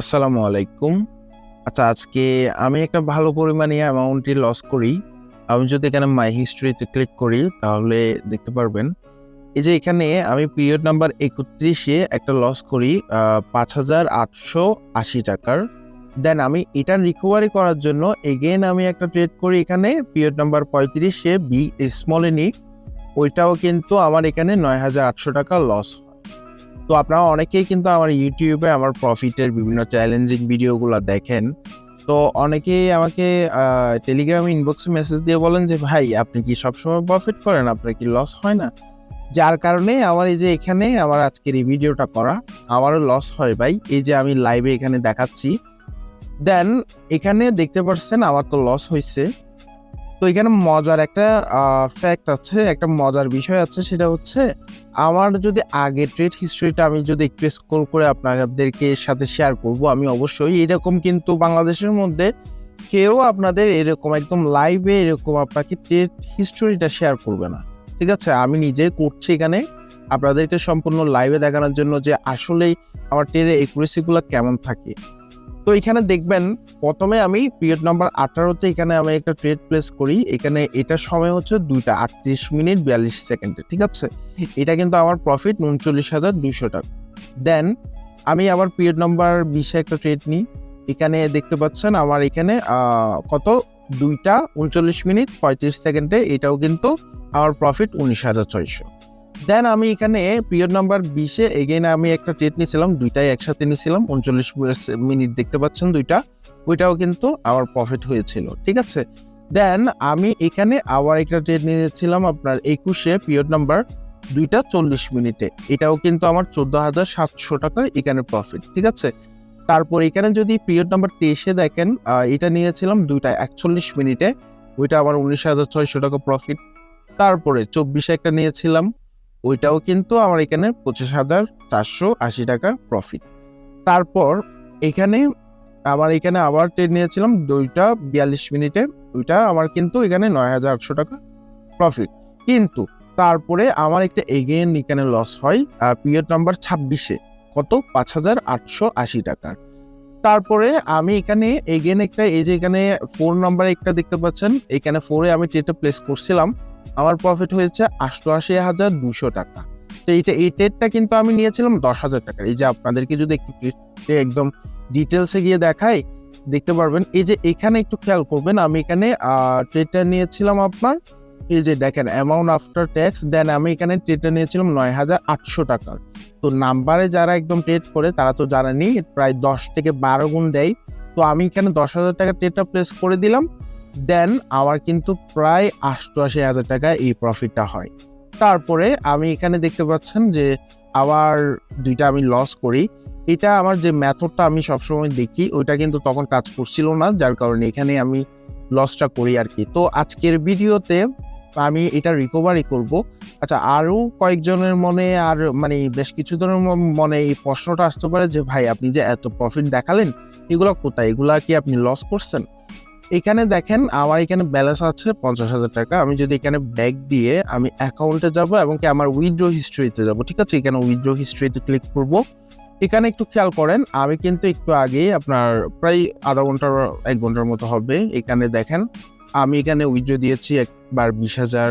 আসসালামু আলাইকুম। আচ্ছা, আজকে আমি একটা ভালো পরিমাণে অ্যামাউন্টই লস করি। আমি যদি এখানে মাই হিস্টরিতে ক্লিক করি তাহলে দেখতে পারবেন। এই যে এখানে আমি পিরিয়ড নাম্বার ৩১ এ একটা লস করি ৳৫,৮৮০ দেন আমি এটা রিকভারি করার জন্য এগেইন আমি একটা ট্রেড করি এখানে period number ৩৫ A B small এ নিই। ওইটাও কিন্তু আমার এখানে ৳৯,৮০০ লস হয়। তো আপনারা অনেকেই কিন্তু আমার ইউটিউবে আমার প্রফিটের বিভিন্ন চ্যালেঞ্জিং ভিডিওগুলো দেখেন। তো অনেকেই আমাকে টেলিগ্রাম ইনবক্সে মেসেজ দিয়ে বলেন যে, "ভাই আপনি কি সবসময় প্রফিট করেন? আপনার কি লস হয় না?" যার কারণে আমার এই যে এখানে আমার আজকের এই ভিডিওটা করা। আমারও লস হয় ভাই। এই যে আমি লাইভে এখানে দেখাচ্ছি। দেন এখানে দেখতে পারছেন আমার তো লস হইছে। তো এখানে মজার একটা ফ্যাক্ট আছে, একটা মজার বিষয় আছে, সেটা হচ্ছে আমার যদি আগের ট্রেড হিস্ট্রিটা আমি যদি একটু স্ক্রল করে আপনাদেরকে সাথে শেয়ার করব, আমি অবশ্যই এরকম কিন্তু বাংলাদেশের মধ্যে কেউ আপনাদের এরকম একদম লাইভে এরকম আপনাকে ট্রেড হিস্ট্রিটা শেয়ার করবে না। ঠিক আছে? আমি নিজে করছি এখানে আপনাদেরকে সম্পূর্ণ লাইভে দেখানোর জন্য যে আসলেই আমার ট্রেডের একুরেসিগুলো কেমন থাকে। তো এখানে দেখবেন প্রথমে আমি পিরিয়ড নাম্বার ১৮ তে এখানে আমি একটা ট্রেড প্লেস করি। এখানে এটার সময় হচ্ছে ২টা ৩৮ মিনিট ৪২ সেকেন্ডে। ঠিক আছে? এটা কিন্তু আমার প্রফিট ৳৩৯,২০০। দেন আমি আবার পিরিয়ড নাম্বার ২০ এ একটা ট্রেড নিই। এখানে দেখতে পাচ্ছেন আমার এখানে কত ২টা ৩৯ মিনিট ৩৫ সেকেন্ডে, এটাও কিন্তু আমার প্রফিট ১৯,৬০০। দেন আমি এখানে পিরিয়ড নাম্বার ২০ এ এগেইন আমি একটা ট্রেড নিয়েছিলাম, ২টাই একসাথে নিয়েছিলাম ৩৯ মিনিট দেখতে পাচ্ছেন ২টা। ওইটাও কিন্তু আমার প্রফিট হয়েছিল। ঠিক আছে? দেন আমি এখানে আবার একটা ট্রেড নিয়েছিলাম আপনার ২১ এ পিরিয়ড নাম্বার ২টা ৪০ মিনিটে। এটাও কিন্তু আমার ৳১৪,৭০০ এখানে প্রফিট। ঠিক আছে? তারপর এখানে যদি পিরিয়ড নাম্বার ২৩ এ দেখেন এটা নিয়েছিলাম ২টা ৪১ মিনিটে। ওইটা আমার ৳১৯,৬০০ প্রফিট। তারপরে ২৪ এ একটা নিয়েছিলাম, ওইটাও কিন্তু আমার এখানে ৳২৫,৪৮০ প্রফিট। তারপর এখানে এখানে আবার ট্রেড নিয়েছিলাম ২টা ৪২ মিনিটে, ওইটা আমার কিন্তু এখানে ৳৯,৮০০ প্রফিট। কিন্তু তারপরে আমার একটা এগেইন এখানে লস হয় পিরিয়ড নাম্বার ২৬ এ কত ৳৫,৮৮০। তারপরে আমি এখানে এগেইন একটা এই যে এখানে ৪ নাম্বারে একটা দেখতে পাচ্ছেন, এখানে ৪ এ আমি ট্রেডটা প্লেস করছিলাম। আমার প্রফিট হয়েছে ৳৮৮,২০০। তো এই ট্রেডটা কিন্তু আমি নিয়েছিলাম ৳১০,০০০। এই যে আপনাদেরকে যদি একটু ট্রেডটা একদম ডিটেইলসে গিয়ে দেখাই, দেখতে পারবেন। এই যে এখানে একটু খেয়াল করবেন, আমি এখানে ট্রেডটা নিয়েছিলাম আপনার এই যে দেখেন অ্যামাউন্ট আফটার ট্যাক্স, দেন আমি এখানে ট্রেডটা নিয়েছিলাম ৳৯,৮০০। তো নাম্বারে যারা একদম ট্রেড করে তারা তো জানেনই প্রায় ১০ থেকে ১২ গুণ দেয়। তো আমি এখানে ৳১০,০০০ ট্রেডটা প্লেস করে দিলাম। দেন আমার কিন্তু প্রায় ৳৮৮,০০০ এই প্রফিটটা হয়। তারপরে আমি এখানে দেখতে পাচ্ছেন যে আবার ২টা আমি লস করি। এটা আমার যে মেথডটা আমি সবসময় দেখি ওইটা কিন্তু তখন কাজ করছিল না। যার কারণে এখানে আমি লসটা করি আরকি। তো আজকের ভিডিওতে আমি এটা রিকভারি করব। আচ্ছা, আরো কয়েকজনের মনে আর মানে বেশ কিছু জনের মনে এই প্রশ্নটা আসতে পারে যে, "ভাই আপনি যে এত প্রফিট দেখালেন, এগুলা কোথায়? এগুলা কি আপনি লস করছেন?" এখানে দেখেন আমার এখানে ব্যালেন্স আছে ৳৫০,০০০। আমি যদি এখানে ব্যাক দিয়ে আমি অ্যাকাউন্টে যাবো এবং কি আমার উইথড্র হিস্ট্রিতে যাবো। ঠিক আছে? এখানে উইথড্র হিস্ট্রিতে ক্লিক করব। এখানে একটু খেয়াল করেন, আমি কিন্তু একটু আগেই আপনার প্রায় ০.৫ ঘন্টা ১ ঘন্টার মতো হবে। এখানে দেখেন আমি এখানে উইথড্র দিয়েছি একবার ২০,০০০,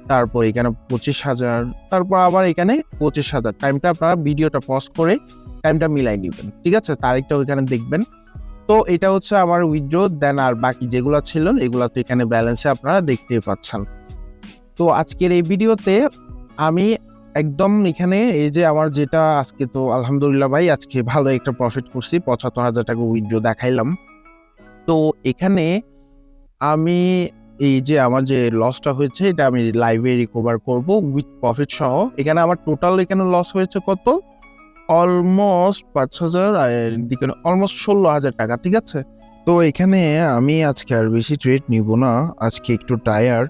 তারপর এখানে ২৫,০০০, তারপর আবার এখানে ২৫,০০০। টাইমটা আপনারা ভিডিওটা পজ করে টাইমটা মিলাই নিবেন। ঠিক আছে? তারিখটাও এখানে দেখবেন। তো এটা হচ্ছে আমার উইথড্র, দেন আর বাকি যেগুলা ছিল এগুলা তো এখানে ব্যালেন্সে আপনারা দেখতেই পাচ্ছেন। তো আজকের এই ভিডিওতে আমি একদম এখানে এই যে আমার যেটা আজকে তো আলহামদুলিল্লাহ ভাই আজকে ভালো একটা প্রফিট করছি। ৳৭৫,০০০ উইথড্র দেখাইলাম। তো এখানে আমি এই যে আমার যে লসটা হয়েছে এটা আমি লাইভে রিকভার করব উইথ প্রফিট সহ। এখানে আমার টোটাল এখানে লস হয়েছে কত? অলমোস্ট ৫,০০০ আর এদিকে অলমোস্ট ৳১৬,০০০। ঠিক আছে? তো এখানে আমি আজকে আর বেশি ট্রেড নিব না। আজকে একটু টায়ার্ড।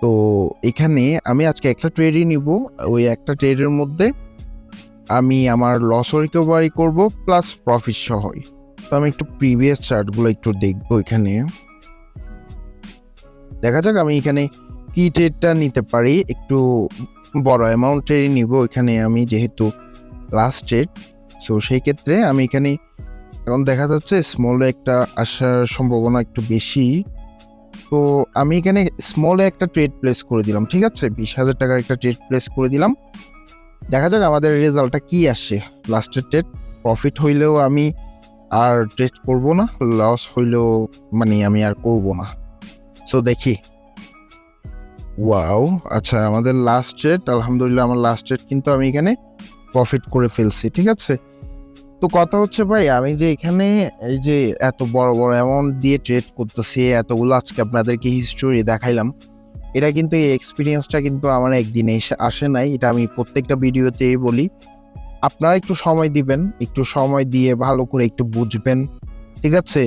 তো এখানে আমি আজকে একটা ট্রেডই নিব। ওই একটা ট্রেডের মধ্যে আমি আমার লসও রিকভারি করব প্লাস প্রফিট সহই। তো আমি একটু প্রিভিয়াস চার্টগুলো একটু দেখব এখানে। দেখা যাক আমি এখানে কি ট্রেডটা নিতে পারি। একটু বড় অ্যামাউন্টেরই নিব এখানে আমি যেহেতু লাস্ট ট্রেড। সো সেই ক্ষেত্রে আমি এখানে এখন দেখা যাচ্ছে স্মলে একটা আসার সম্ভাবনা একটু বেশি। তো আমি এখানে স্মলে একটা ট্রেড প্লেস করে দিলাম, ঠিক আছে, 20,000 টাকার একটা ট্রেড প্লেস করে দিলাম। দেখা যাক আমাদের রেজাল্টটা কি আসে। লাস্টের ট্রেড প্রফিট হইলেও আমি আর ট্রেড করব না, লস হইলেও মানে আমি আর করব না। সো দেখি। ওয়াও, আচ্ছা আমাদের লাস্ট ট্রেড, আলহামদুলিল্লাহ আমার লাস্ট ট্রেড কিন্তু আমি এখানে প্রফিট করে ফেলছি, ঠিক আছে। তো কথা হচ্ছে ভাই, আমি যে এখানে এই যে এত বড় বড় অ্যামাউন্ট দিয়ে ট্রেড করতেছি, এতগুলো আজকে আপনাদেরকে হিস্টোরি দেখাইলাম, এটা কিন্তু এই এক্সপিরিয়েন্সটা কিন্তু আমার একদিনে আসে নাই। এটা আমি প্রত্যেকটা ভিডিওতেই বলি, আপনারা একটু সময় দিবেন, একটু সময় দিয়ে ভালো করে একটু বুঝবেন, ঠিক আছে।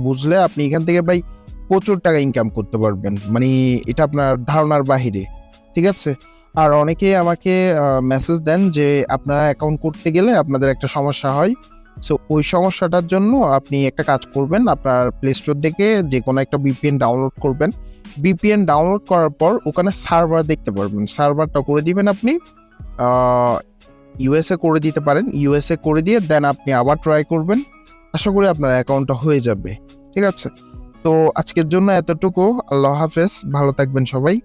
বুঝলে আপনি এখান থেকে ভাই প্রচুর টাকা ইনকাম করতে পারবেন, মানে এটা আপনার ধারণার বাহিরে, ঠিক আছে। আর অনেকে আমাকে মেসেজ দেন যে আপনারা অ্যাকাউন্ট করতে গেলে আপনাদের একটা সমস্যা হয়। সো ওই সমস্যাটার জন্য আপনি একটা কাজ করবেন, আপনার প্লে স্টোর থেকে যে কোনো একটা ভিপিএন ডাউনলোড করবেন। ভিপিএন ডাউনলোড করার পর ওখানে সার্ভার দেখতে পারবেন, সার্ভারটা করে দিবেন আপনি। ইউএসএ করে দিতে পারেন, ইউএসএ করে দিয়ে দেন আপনি আবার ট্রাই করবেন, আশা করি আপনার অ্যাকাউন্টটা হয়ে যাবে, ঠিক আছে। তো আজকের জন্য এতটুকু। আল্লাহ হাফেজ, ভালো থাকবেন সবাই।